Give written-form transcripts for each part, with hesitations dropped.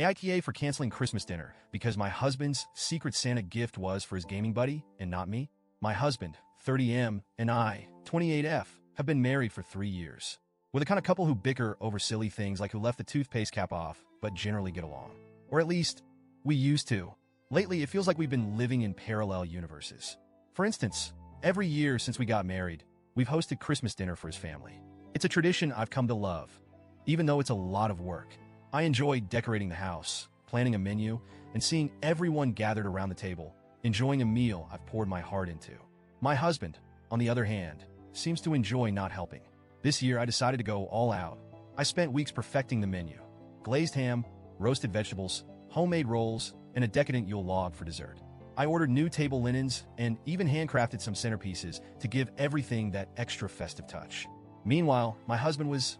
AITA for canceling Christmas dinner because my husband's Secret Santa gift was for his gaming buddy and not me. My husband, 30M, and I, 28F, have been married for 3 years. We're the kind of couple who bicker over silly things like who left the toothpaste cap off, but generally get along. Or at least, we used to. Lately, it feels like we've been living in parallel universes. For instance, every year since we got married, we've hosted Christmas dinner for his family. It's a tradition I've come to love, even though it's a lot of work. I enjoy decorating the house, planning a menu, and seeing everyone gathered around the table, enjoying a meal I've poured my heart into. My husband, on the other hand, seems to enjoy not helping. This year, I decided to go all out. I spent weeks perfecting the menu. Glazed ham, roasted vegetables, homemade rolls, and a decadent Yule log for dessert. I ordered new table linens and even handcrafted some centerpieces to give everything that extra festive touch. Meanwhile, my husband was,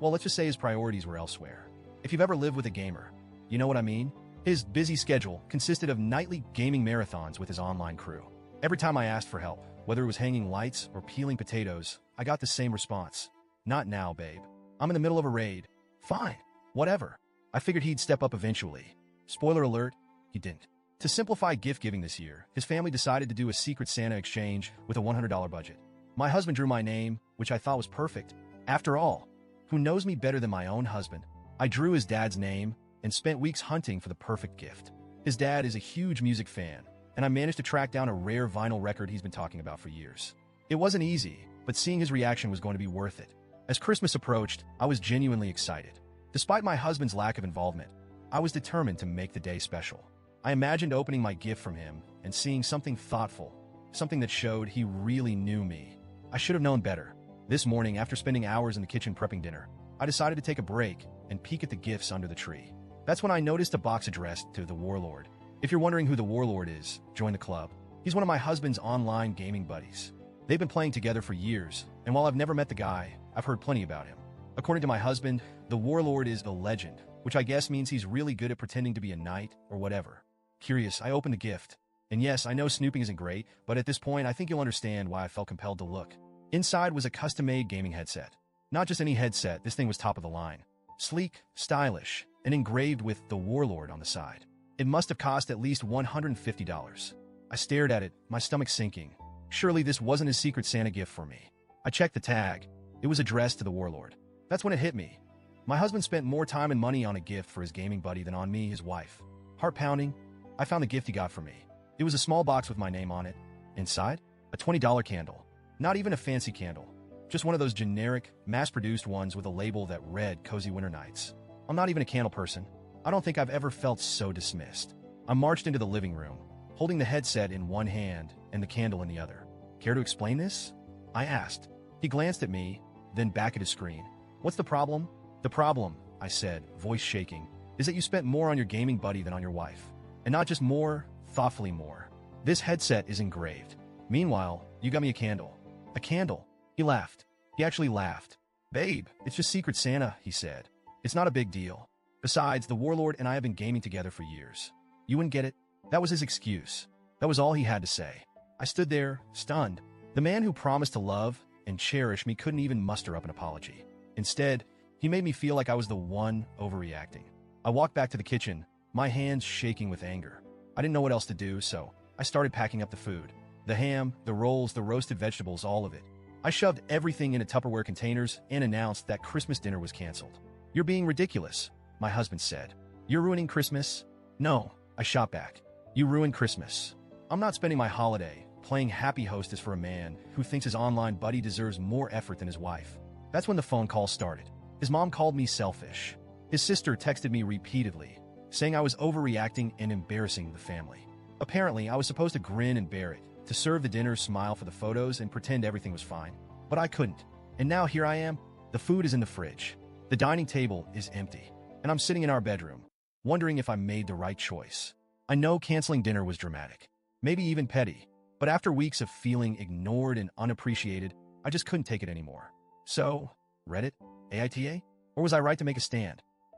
well, let's just say his priorities were elsewhere. If you've ever lived with a gamer, you know what I mean? His busy schedule consisted of nightly gaming marathons with his online crew. Every time I asked for help, whether it was hanging lights or peeling potatoes, I got the same response. Not now, babe. I'm in the middle of a raid. Fine. Whatever. I figured he'd step up eventually. Spoiler alert, he didn't. To simplify gift giving this year, his family decided to do a Secret Santa exchange with a $100 budget. My husband drew my name, which I thought was perfect. After all, who knows me better than my own husband? I drew his dad's name and spent weeks hunting for the perfect gift. His dad is a huge music fan, and I managed to track down a rare vinyl record he's been talking about for years. It wasn't easy, but seeing his reaction was going to be worth it. As Christmas approached, I was genuinely excited. Despite my husband's lack of involvement, I was determined to make the day special. I imagined opening my gift from him and seeing something thoughtful, something that showed he really knew me. I should have known better. This morning, after spending hours in the kitchen prepping dinner, I decided to take a break and peek at the gifts under the tree. That's when I noticed a box addressed to the Warlord. If you're wondering who the Warlord is, join the club. He's one of my husband's online gaming buddies. They've been playing together for years, and while I've never met the guy, I've heard plenty about him. According to my husband, the Warlord is a legend, which I guess means he's really good at pretending to be a knight or whatever. Curious, I opened the gift. And yes, I know snooping isn't great, but at this point, I think you'll understand why I felt compelled to look. Inside was a custom-made gaming headset. Not just any headset, this thing was top of the line. Sleek, stylish, and engraved with the Warlord on the side. It must have cost at least $150. I stared at it, my stomach sinking. Surely this wasn't his Secret Santa gift for me. I checked the tag. It was addressed to the Warlord. That's when it hit me. My husband spent more time and money on a gift for his gaming buddy than on me, his wife. Heart-pounding, I found the gift he got for me. It was a small box with my name on it. Inside, a $20 candle. Not even a fancy candle. Just one of those generic, mass-produced ones with a label that read Cozy Winter Nights. I'm not even a candle person. I don't think I've ever felt so dismissed. I marched into the living room, holding the headset in one hand and the candle in the other. Care to explain this? I asked. He glanced at me, then back at his screen. What's the problem? The problem, I said, voice shaking, is that you spent more on your gaming buddy than on your wife. And not just more, thoughtfully more. This headset is engraved. Meanwhile, you got me a candle. A candle. He laughed. He actually laughed. Babe, it's just Secret Santa, he said. It's not a big deal. Besides, the Warlord and I have been gaming together for years. You wouldn't get it? That was his excuse. That was all he had to say. I stood there, stunned. The man who promised to love and cherish me couldn't even muster up an apology. Instead, he made me feel like I was the one overreacting. I walked back to the kitchen, my hands shaking with anger. I didn't know what else to do, so I started packing up the food. The ham, the rolls, the roasted vegetables, all of it. I shoved everything into Tupperware containers and announced that Christmas dinner was canceled. You're being ridiculous, my husband said. You're ruining Christmas? No, I shot back. You ruined Christmas. I'm not spending my holiday playing happy hostess for a man who thinks his online buddy deserves more effort than his wife. That's when the phone call started. His mom called me selfish. His sister texted me repeatedly, saying I was overreacting and embarrassing the family. Apparently, I was supposed to grin and bear it, to serve the dinner, smile for the photos, and pretend everything was fine. But I couldn't. And now here I am. The food is in the fridge. The dining table is empty. And I'm sitting in our bedroom, wondering if I made the right choice. I know canceling dinner was dramatic, maybe even petty. But after weeks of feeling ignored and unappreciated, I just couldn't take it anymore. So, Reddit? AITA? Or was I right to make a stand?